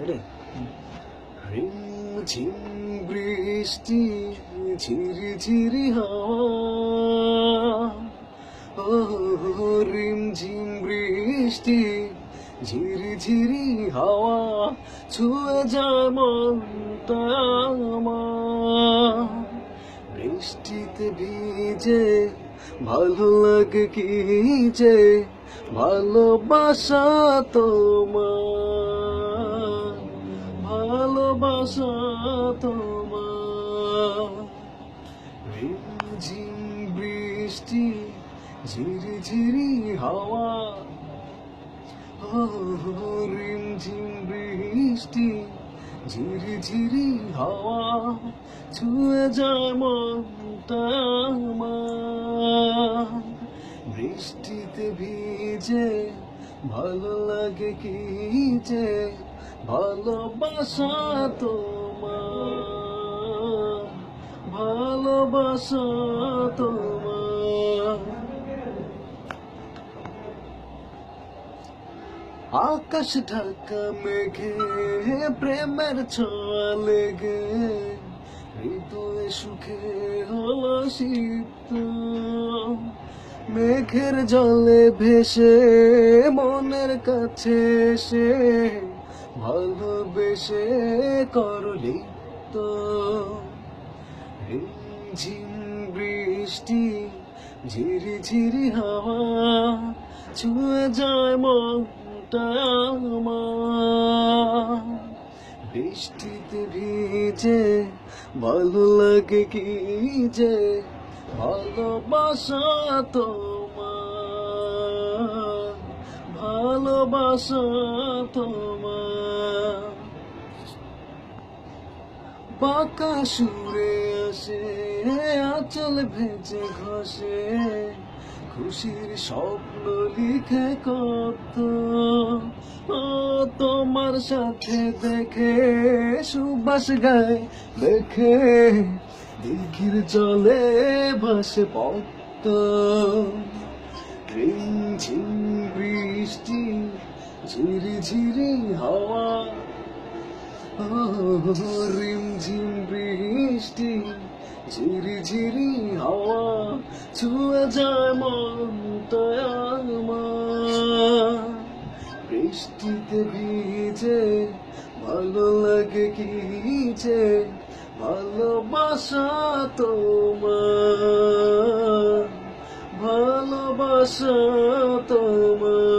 রে রিম ঝিম বৃষ্টি ঝিরি ঝিরি হাওয়া, ও রিম ঝিম বৃষ্টি ঝিরি ঝিরি হাওয়া ছুঁয়ে যায় মনটা আমার। বৃষ্টিতে ভিজে ভালো লাগে কি যে, ভালোবাসা তোমার, ভালোবাসা তোমার। রিমঝিম বৃষ্টি ঝিরি ঝিরি হাওয়া, ও রিমঝিম বৃষ্টি ঝিরি ঝিরি হাওয়া ছুঁয়ে যায় মনটা আমার। বৃষ্টিতে ভিজে ভালো লাগে কি যে, ভালোবাসা তোমার, ভালোবাসা তোমার। আকাশ ঢাকা মেঘে প্রেমের ছোঁয়া লেগে, হৃদয়ে সুখে হলো শীত। মেঘের জলে ভেসে মনের কাছে এসে, ভালোবেসে করলি তো। ঝিম বৃষ্টি ঝিরি ঝিরি হাওয়া ছুঁয়ে যায় মনটা আমার। বৃষ্টিতে ভিজে ভালো লাগে কি যে, ভালোবাসা তোমার, ভালোবাসা তোমার। বাঁকা সুরে আসে আঁচল ভেজে ঘষে, খুশির স্বপ্ন লিখে কত। ও তোমার সাথে দেখে সুবাস গায় দেখে, দিঘির জলে ভাসে পদ্ম। রিমঝিম বৃষ্টি ঝিরি ঝিরি হাওয়া, রিমঝিম বৃষ্টি ঝিরি ঝিরি হাওয়া ছুঁয়ে যায় মনটা আমার। বৃষ্টিতে ভিজে ভালো লাগে কি যে, ভালোবাসা তোমার, ভালোবাসা তোমার।